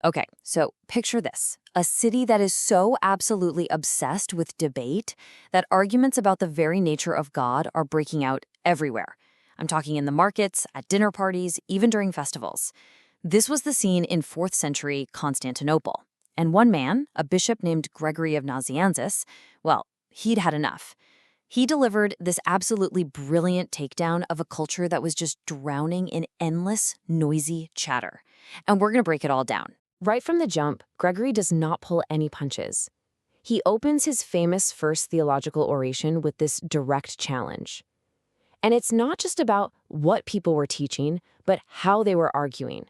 Okay, so picture this. A city that is so absolutely obsessed with debate that arguments about the very nature of God are breaking out everywhere. I'm talking in the markets, at dinner parties, even during festivals. This was the scene in 4th century Constantinople. And one man, a bishop named Gregory of Nazianzus, well, he'd had enough. He delivered this absolutely brilliant takedown of a culture that was just drowning in endless, noisy chatter. And we're going to break it all down. Right from the jump, Gregory does not pull any punches. He opens his famous first theological oration with this direct challenge. And it's not just about what people were teaching, but how they were arguing.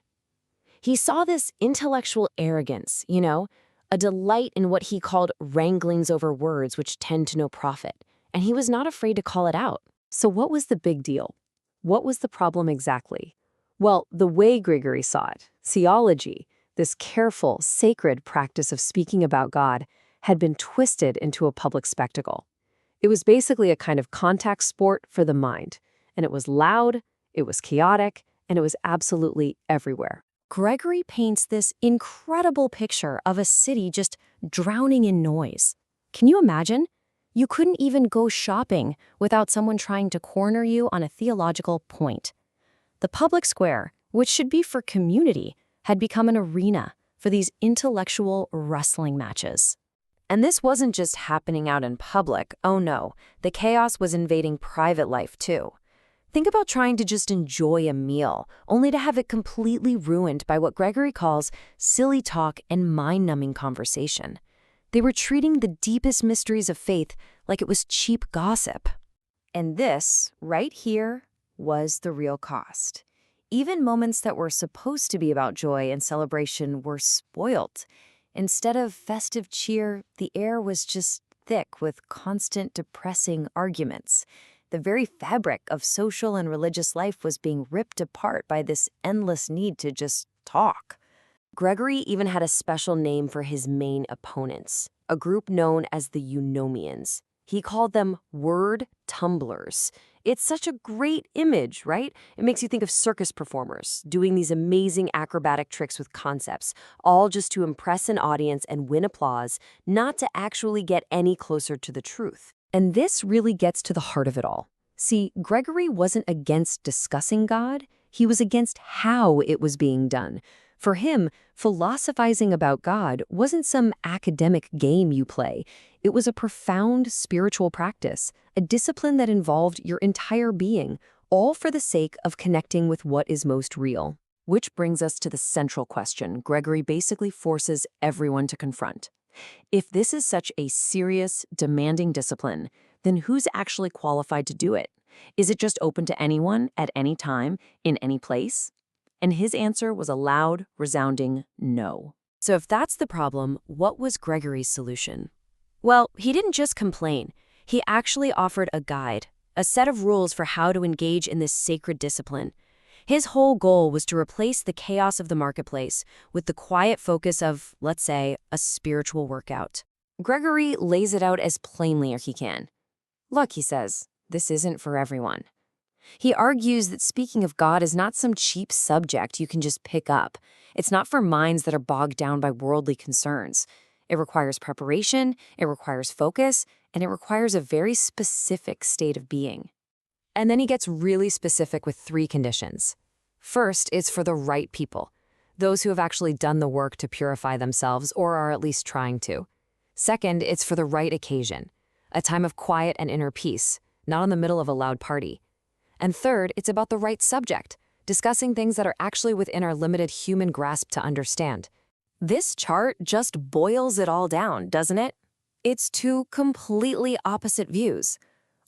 He saw this intellectual arrogance, a delight in what he called wranglings over words which tend to no profit, and he was not afraid to call it out. So what was the big deal? What was the problem exactly? Well, the way Gregory saw it, theology, this careful, sacred practice of speaking about God, had been twisted into a public spectacle. It was basically a kind of contact sport for the mind, and it was loud, it was chaotic, and it was absolutely everywhere. Gregory paints this incredible picture of a city just drowning in noise. Can you imagine? You couldn't even go shopping without someone trying to corner you on a theological point. The public square, which should be for community, had become an arena for these intellectual wrestling matches. And this wasn't just happening out in public. Oh no, the chaos was invading private life too. Think about trying to just enjoy a meal, only to have it completely ruined by what Gregory calls silly talk and mind-numbing conversation. They were treating the deepest mysteries of faith like it was cheap gossip. And this, right here, was the real cost. Even moments that were supposed to be about joy and celebration were spoiled. Instead of festive cheer, the air was just thick with constant depressing arguments. The very fabric of social and religious life was being ripped apart by this endless need to just talk. Gregory even had a special name for his main opponents, a group known as the Eunomians. He called them word tumblers. It's such a great image, right? It makes you think of circus performers doing these amazing acrobatic tricks with concepts, all just to impress an audience and win applause, not to actually get any closer to the truth. And this really gets to the heart of it all. See, Gregory wasn't against discussing God, he was against how it was being done. For him, philosophizing about God wasn't some academic game you play. It was a profound spiritual practice, a discipline that involved your entire being, all for the sake of connecting with what is most real. Which brings us to the central question Gregory basically forces everyone to confront. If this is such a serious, demanding discipline, then who's actually qualified to do it? Is it just open to anyone, at any time, in any place? And his answer was a loud, resounding no. So if that's the problem, what was Gregory's solution? Well, he didn't just complain. He actually offered a guide, a set of rules for how to engage in this sacred discipline. His whole goal was to replace the chaos of the marketplace with the quiet focus of, let's say, a spiritual workout. Gregory lays it out as plainly as he can. Look, he says, this isn't for everyone. He argues that speaking of God is not some cheap subject you can just pick up. It's not for minds that are bogged down by worldly concerns. It requires preparation, it requires focus, and it requires a very specific state of being. And then he gets really specific with 3 conditions. First, it's for the right people, those who have actually done the work to purify themselves or are at least trying to. Second, it's for the right occasion, a time of quiet and inner peace, not in the middle of a loud party. And third, it's about the right subject, discussing things that are actually within our limited human grasp to understand. This chart just boils it all down, doesn't it? It's 2 completely opposite views.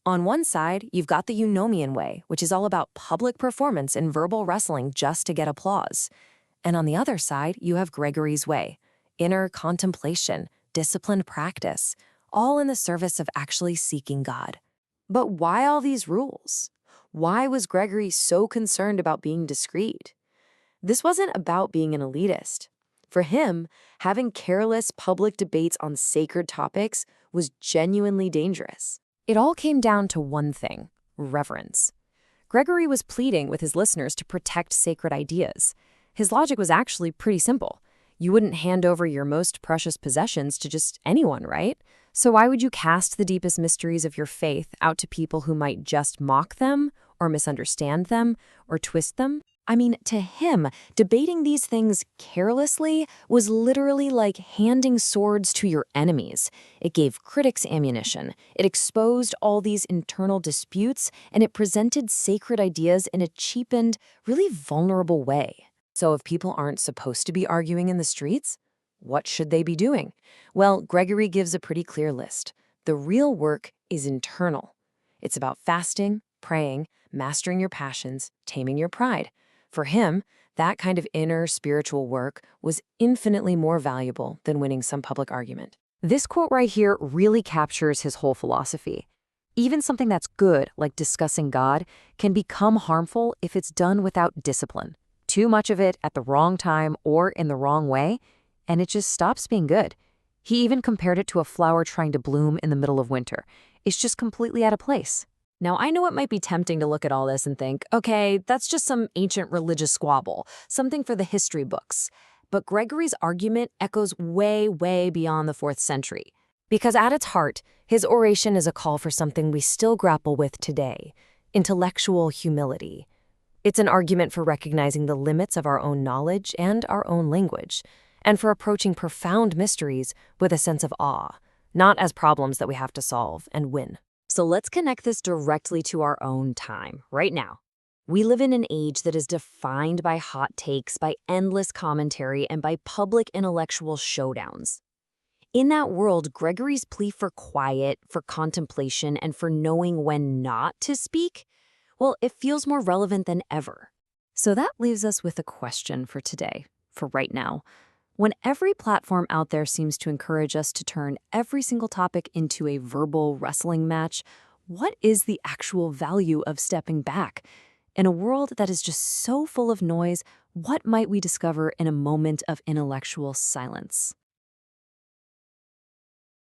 On one side, you've got the Eunomian way, which is all about public performance and verbal wrestling just to get applause. And on the other side, you have Gregory's way, inner contemplation, disciplined practice, all in the service of actually seeking God. But why all these rules? Why was Gregory so concerned about being discreet? This wasn't about being an elitist. For him, having careless public debates on sacred topics was genuinely dangerous. It all came down to one thing: reverence. Gregory was pleading with his listeners to protect sacred ideas. His logic was actually pretty simple. You wouldn't hand over your most precious possessions to just anyone, right? So why would you cast the deepest mysteries of your faith out to people who might just mock them, or misunderstand them, or twist them? I mean, to him, debating these things carelessly was literally like handing swords to your enemies. It gave critics ammunition, it exposed all these internal disputes, and it presented sacred ideas in a cheapened, really vulnerable way. So if people aren't supposed to be arguing in the streets, what should they be doing? Well, Gregory gives a pretty clear list. The real work is internal. It's about fasting, praying, mastering your passions, taming your pride. For him, that kind of inner spiritual work was infinitely more valuable than winning some public argument. This quote right here really captures his whole philosophy. Even something that's good, like discussing God, can become harmful if it's done without discipline. Too much of it at the wrong time or in the wrong way, and it just stops being good. He even compared it to a flower trying to bloom in the middle of winter. It's just completely out of place. Now, I know it might be tempting to look at all this and think, okay, that's just some ancient religious squabble, something for the history books. But Gregory's argument echoes way, way beyond the 4th century. Because at its heart, his oration is a call for something we still grapple with today: intellectual humility. It's an argument for recognizing the limits of our own knowledge and our own language, and for approaching profound mysteries with a sense of awe, not as problems that we have to solve and win. So let's connect this directly to our own time, right now. We live in an age that is defined by hot takes, by endless commentary, and by public intellectual showdowns. In that world, Gregory's plea for quiet, for contemplation, and for knowing when not to speak, well, it feels more relevant than ever. So that leaves us with a question for today, for right now. When every platform out there seems to encourage us to turn every single topic into a verbal wrestling match, what is the actual value of stepping back? In a world that is just so full of noise, what might we discover in a moment of intellectual silence?